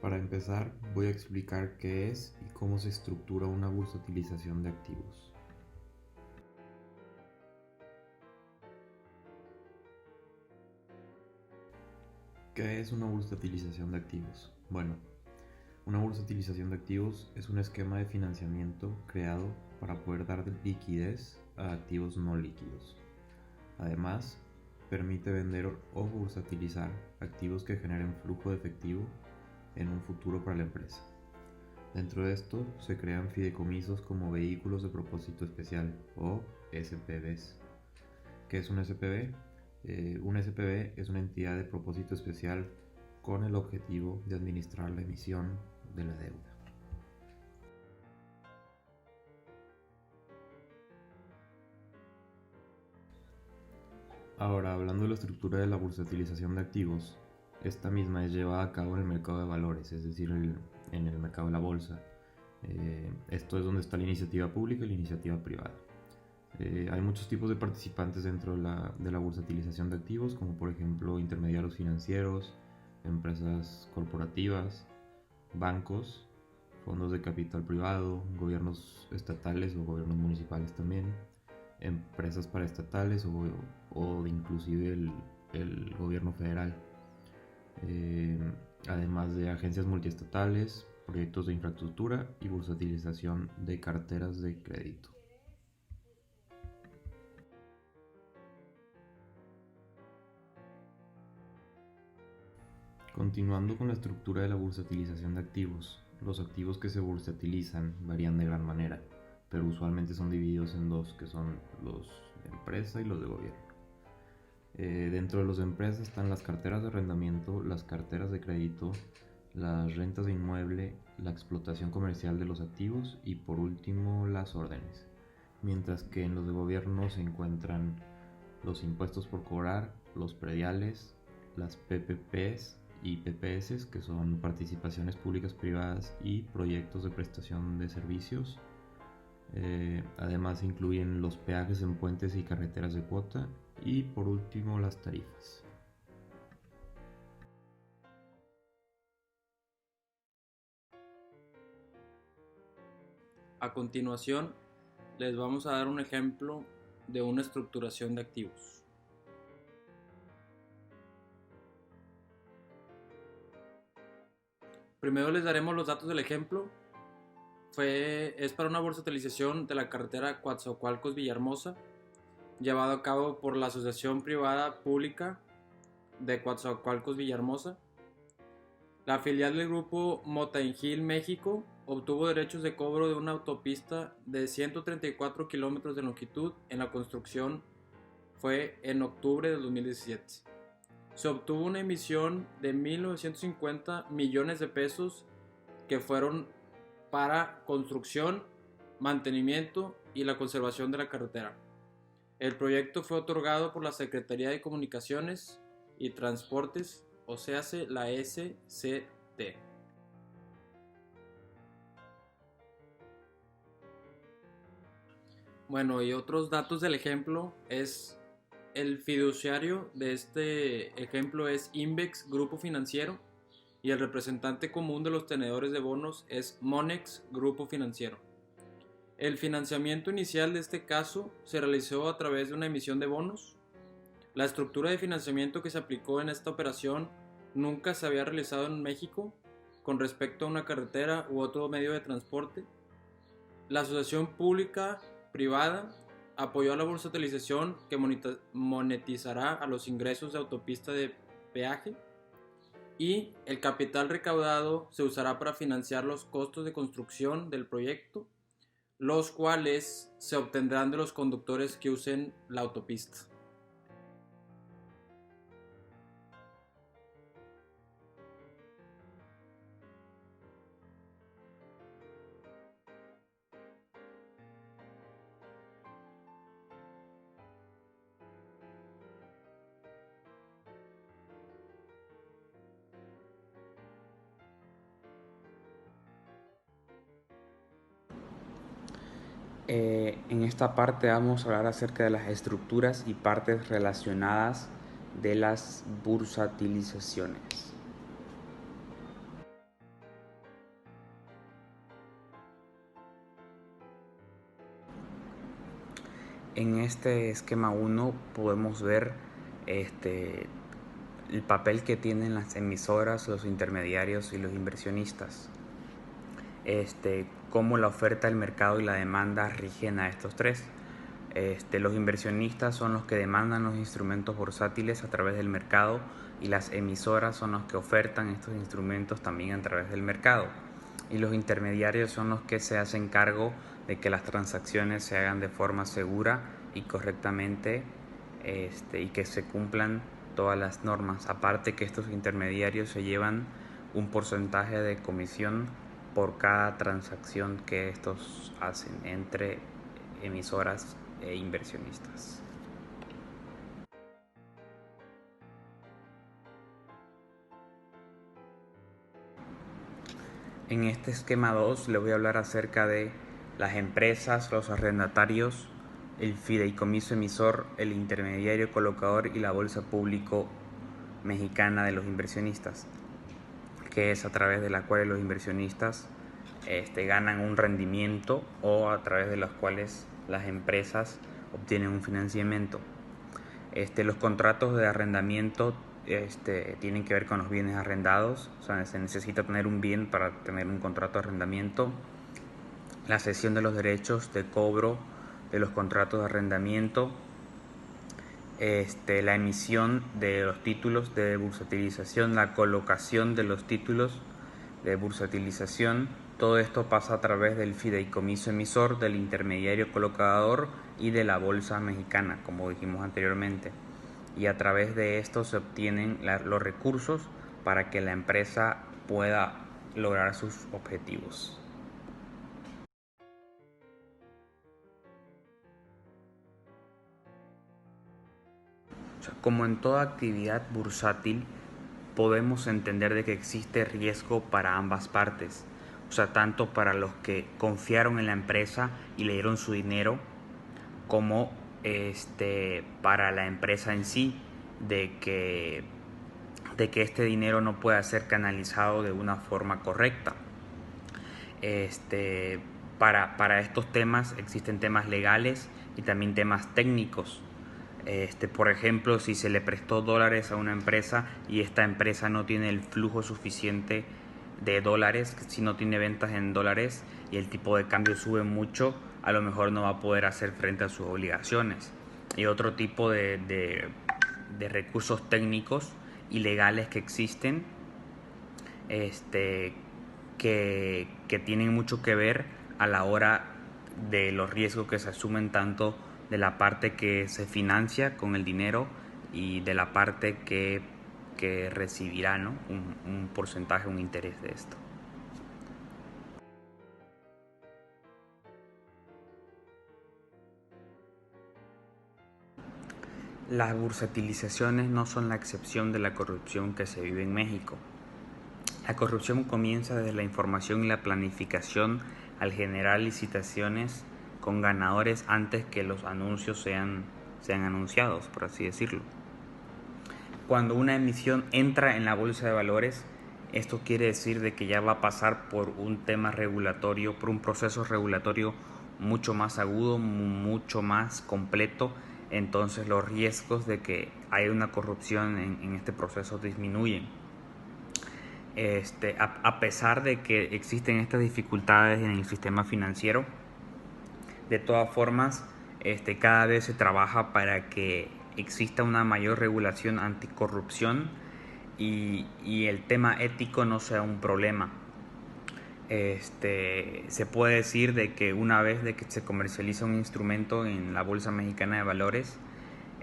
Para empezar, voy a explicar qué es y cómo se estructura una bursatilización de activos. ¿Qué es una bursatilización de activos? Bueno, una bursatilización de activos es un esquema de financiamiento creado para poder dar liquidez a activos no líquidos. Además, permite vender o bursatilizar activos que generen flujo de efectivo en un futuro para la empresa. Dentro de esto se crean fideicomisos como vehículos de propósito especial o SPVs. ¿Qué es un SPV? Un SPV es una entidad de propósito especial con el objetivo de administrar la emisión de la deuda. Ahora, hablando de la estructura de la bursatilización de activos, esta misma es llevada a cabo en el mercado de valores, es decir, en el mercado de la bolsa. Esto es donde está la iniciativa pública y la iniciativa privada. Hay muchos tipos de participantes dentro de la bursatilización de activos, como por ejemplo intermediarios financieros, empresas corporativas, bancos, fondos de capital privado, gobiernos estatales o gobiernos municipales también, empresas paraestatales o inclusive el gobierno federal. Además de agencias multiestatales, proyectos de infraestructura y bursatilización de carteras de crédito. Continuando con la estructura de la bursatilización de activos, los activos que se bursatilizan varían de gran manera, pero usualmente son divididos en dos, que son los de empresa y los de gobierno. Dentro de los de empresa están las carteras de arrendamiento, las carteras de crédito, las rentas de inmueble, la explotación comercial de los activos y por último las órdenes. Mientras que en los de gobierno se encuentran los impuestos por cobrar, los prediales, las PPPs y PPS, que son participaciones públicas privadas y proyectos de prestación de servicios. Además incluyen los peajes en puentes y carreteras de cuota y por último las tarifas. A continuación, les vamos a dar un ejemplo de una estructuración de activos. Primero les daremos los datos del ejemplo. Es para una bursatilización de la carretera Coatzacoalcos-Villahermosa, llevado a cabo por la Asociación Privada Pública de Coatzacoalcos-Villahermosa. La filial del grupo Mota-Engil México obtuvo derechos de cobro de una autopista de 134 kilómetros de longitud en la construcción. Fue en octubre de 2017. Se obtuvo una emisión de 1.950 millones de pesos que fueron para construcción, mantenimiento y la conservación de la carretera. El proyecto fue otorgado por la Secretaría de Comunicaciones y Transportes, o sea, la SCT. Bueno, y otros datos del ejemplo es el fiduciario de este ejemplo es Invex Grupo Financiero y el representante común de los tenedores de bonos es Monex Grupo Financiero. El financiamiento inicial de este caso se realizó a través de una emisión de bonos. La estructura de financiamiento que se aplicó en esta operación nunca se había realizado en México con respecto a una carretera u otro medio de transporte. La asociación pública privada apoyó a la bursatilización que monetizará a los ingresos de autopista de peaje y el capital recaudado se usará para financiar los costos de construcción del proyecto, los cuales se obtendrán de los conductores que usen la autopista. En esta parte vamos a hablar acerca de las estructuras y partes relacionadas de las bursatilizaciones. En este esquema 1 podemos ver el papel que tienen las emisoras, los intermediarios y los inversionistas. Cómo la oferta, el mercado y la demanda rigen a estos tres. Los inversionistas son los que demandan los instrumentos bursátiles a través del mercado y las emisoras son los que ofertan estos instrumentos también a través del mercado. Y los intermediarios son los que se hacen cargo de que las transacciones se hagan de forma segura y correctamente y que se cumplan todas las normas. Aparte que estos intermediarios se llevan un porcentaje de comisión por cada transacción que estos hacen entre emisoras e inversionistas. En este esquema 2 les voy a hablar acerca de las empresas, los arrendatarios, el fideicomiso emisor, el intermediario colocador y la bolsa público mexicana de los inversionistas, que es a través de la cual los inversionistas ganan un rendimiento o a través de los cuales las empresas obtienen un financiamiento. Los contratos de arrendamiento tienen que ver con los bienes arrendados, o sea, se necesita tener un bien para tener un contrato de arrendamiento. La cesión de los derechos de cobro de los contratos de arrendamiento, la emisión de los títulos de bursatilización, la colocación de los títulos de bursatilización. Todo esto pasa a través del fideicomiso emisor, del intermediario colocador y de la bolsa mexicana, como dijimos anteriormente. Y a través de esto se obtienen los recursos para que la empresa pueda lograr sus objetivos. Como en toda actividad bursátil, podemos entender de que existe riesgo para ambas partes. O sea, tanto para los que confiaron en la empresa y le dieron su dinero, como para la empresa en sí, de que este dinero no pueda ser canalizado de una forma correcta. Para estos temas existen temas legales y también temas técnicos. Por ejemplo, si se le prestó dólares a una empresa y esta empresa no tiene el flujo suficiente de dólares, si no tiene ventas en dólares y el tipo de cambio sube mucho, a lo mejor no va a poder hacer frente a sus obligaciones. Y otro tipo de recursos técnicos y legales que existen, que tienen mucho que ver a la hora de los riesgos que se asumen, tanto de la parte que se financia con el dinero y de la parte que recibirá, ¿no? un porcentaje, un interés de esto. Las bursatilizaciones no son la excepción de la corrupción que se vive en México. La corrupción comienza desde la información y la planificación al generar licitaciones con ganadores antes que los anuncios sean anunciados, por así decirlo. Cuando una emisión entra en la bolsa de valores, esto quiere decir de que ya va a pasar por un tema regulatorio, por un proceso regulatorio mucho más agudo, mucho más completo. Entonces los riesgos de que haya una corrupción en este proceso disminuyen. A pesar de que existen estas dificultades en el sistema financiero, de todas formas, cada vez se trabaja para que exista una mayor regulación anticorrupción y el tema ético no sea un problema. Se puede decir de que una vez de que se comercializa un instrumento en la Bolsa Mexicana de Valores,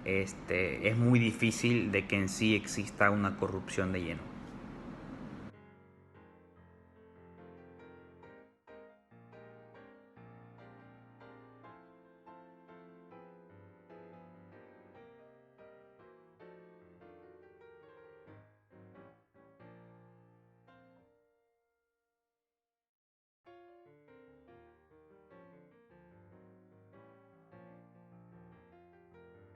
es muy difícil de que en sí exista una corrupción de lleno.